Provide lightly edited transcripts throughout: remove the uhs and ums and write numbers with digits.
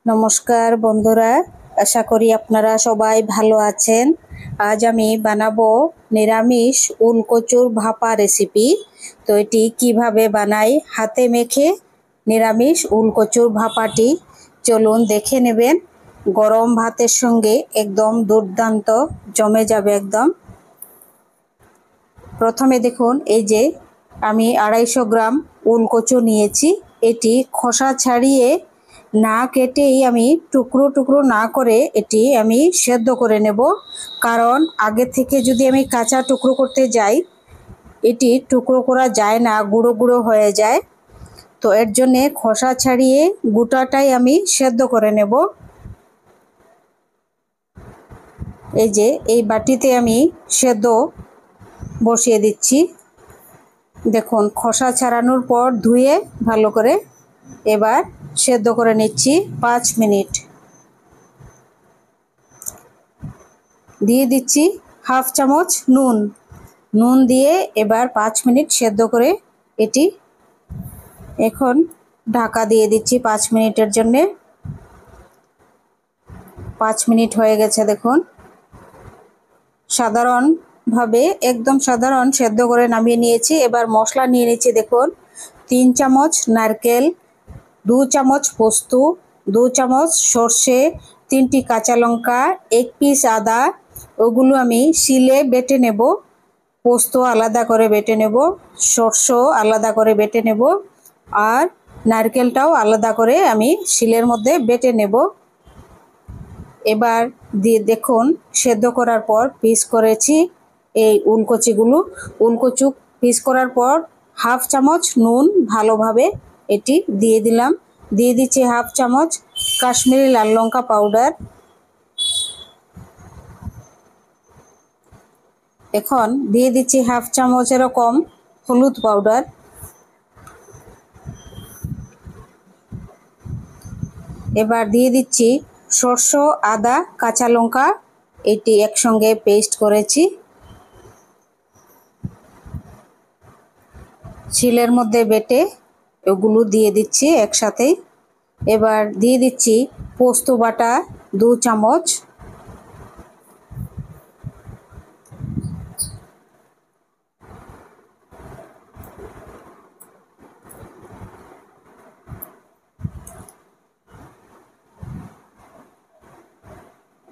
নমস্কার বন্ধুরা, আশা করি আপনারা সবাই ভালো আছেন। আজ আমি বানাবো নিরামিষ উলকচুর ভাপা রেসিপি। তো এটি কিভাবে বানাই হাতে মেখে নিরামিষ উলকচুর ভাপাটি চলুন দেখে নেবেন। গরম ভাতের সঙ্গে একদম দুর্দান্ত জমে যাবে একদম। প্রথমে দেখুন, এই যে আমি 250 গ্রাম উলকচু নিয়েছি। এটি খোসা ছাড়িয়ে না কেটেই আমি টুকরো টুকরো না করে এটি আমি সেদ্ধ করে নেব। কারণ আগে থেকে যদি আমি কাঁচা টুকরো করতে যাই, এটি টুকরো করা যায় না, গুঁড়ো গুঁড়ো হয়ে যায়। তো এর জন্যে খোসা ছাড়িয়ে গোটাটাই আমি সেদ্ধ করে নেব। এই যে এই বাটিতে আমি সেদ্ধ বসিয়ে দিচ্ছি। দেখুন, খোসা ছাড়ানোর পর ধুয়ে ভালো করে এবার সেদ্ধ করে নিচ্ছি 5 মিনিট। দিয়ে দিচ্ছি হাফ চামচ নুন দিয়ে এবার 5 মিনিট সেদ্ধ করে এটি এখন ঢাকা দিয়ে দিচ্ছি 5 মিনিটের জন্যে। 5 মিনিট হয়ে গেছে। দেখুন, সাধারণভাবে একদম সাধারণ সেদ্ধ করে নামিয়ে নিয়েছি। এবার মশলা নিয়ে নিচ্ছি। দেখুন, 3 চামচ নারকেল, 2 চামচ পোস্ত, 2 চামচ সর্ষে, 3টি কাঁচা লঙ্কা, 1 পিস আদা। ওগুলো আমি শিলে বেটে নেব। পোস্ত আলাদা করে বেটে নেব, সর্ষেও আলাদা করে বেটে নেব, আর নারকেলটাও আলাদা করে আমি শিলের মধ্যে বেটে নেব। এবার দিয়ে দেখুন, সেদ্ধ করার পর পিস করেছি এই উলকচু পিস করার পর হাফ চামচ নুন ভালোভাবে এটি দিয়ে দিলাম। দিয়ে দিচ্ছি হাফ চামচ কাশ্মীরি লাল লঙ্কা পাউডার। এখন দিয়ে দিচ্ছি হাফ চামচ এরকম হলুদ পাউডার। এবার দিয়ে দিচ্ছি সরষে, আদা, কাঁচা লঙ্কা, এটি একসঙ্গে পেস্ট করেছি, শিলের মধ্যে বেটে ওগুলো দিয়ে দিচ্ছি একসাথেই। এবার দিয়ে দিচ্ছি পোস্ত বাটা 2 চামচ।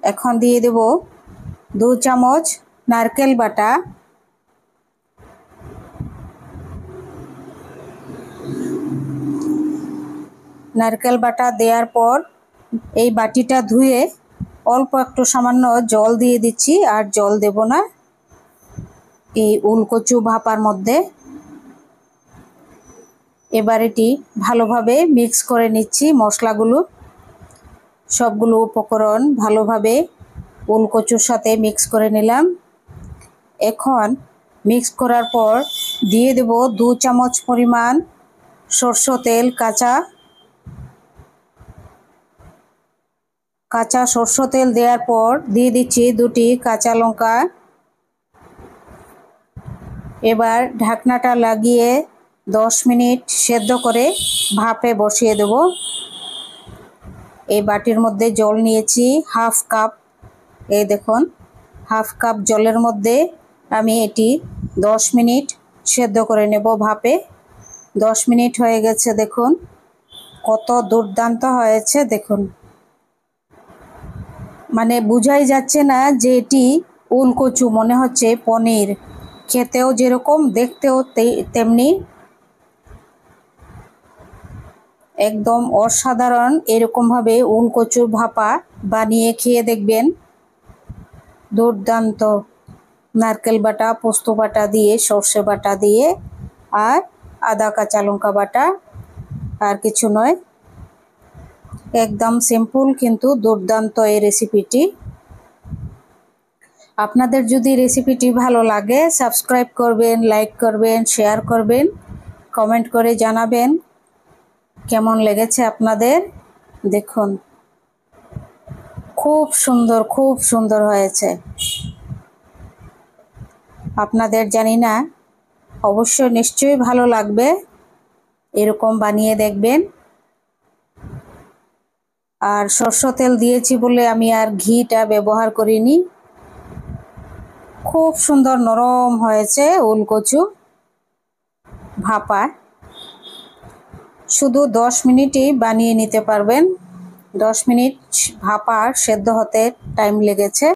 এখন দিয়ে দেব 2 চামচ নারকেল বাটা। নারকেল বাটা দেওয়ার পর এই বাটিটা ধুয়ে অল্প একটু সামান্য জল দিয়ে দিচ্ছি, আর জল দেব না এই উলকচু ভাপার মধ্যে। এবার এটি ভালোভাবে মিক্স করে নিচ্ছি। মশলাগুলো সবগুলো উপকরণ ভালোভাবে উলকচুর সাথে মিক্স করে নিলাম। এখন মিক্স করার পর দিয়ে দেব 2 চামচ পরিমাণ সরষের তেল, কাঁচা সরষের তেল দেওয়ার পর দিয়ে দিচ্ছি 2টি কাঁচা লঙ্কা। এবার ঢাকনাটা লাগিয়ে 10 মিনিট সেদ্ধ করে ভাপে বসিয়ে দেব। এই বাটির মধ্যে জল নিয়েছি হাফ কাপ। এই দেখুন, হাফ কাপ জলের মধ্যে আমি এটি 10 মিনিট সেদ্ধ করে নেব ভাপে। 10 মিনিট হয়ে গেছে। দেখুন কত দুর্দান্ত হয়েছে। দেখুন, মানে বোঝাই যাচ্ছে না যে এটি উলকচু, মনে হচ্ছে পনির। খেতেও যেরকম, দেখতেও তেমনি একদম অসাধারণ। এরকমভাবে উলকচুর ভাপা বানিয়ে খেয়ে দেখবেন, দুর্দান্ত। নারকেল বাটা, পোস্ত বাটা দিয়ে, সর্ষে বাটা দিয়ে, আর আদা কাঁচা লঙ্কা বাটা, আর কিছু নয়। একদম সিম্পল কিন্তু দুর্দান্ত এই রেসিপিটি। আপনাদের যদি রেসিপিটি ভালো লাগে সাবস্ক্রাইব করবেন, লাইক করবেন, শেয়ার করবেন, কমেন্ট করে জানাবেন কেমন লেগেছে আপনাদের। দেখুন, খুব সুন্দর, খুব সুন্দর হয়েছে। আপনাদের জানি না, অবশ্যই নিশ্চয়ই ভালো লাগবে। এরকম বানিয়ে দেখবেন। আর সরষের তেল দিয়েছি বলে আমি আর ঘিটা ব্যবহার করিনি। খুব সুন্দর নরম হয়েছে ওলকচু ভাপা। শুধু 10 মিনিটই বানিয়ে নিতে পারবেন। 10 মিনিট ভাপা সেদ্ধ হতে টাইম লেগেছে।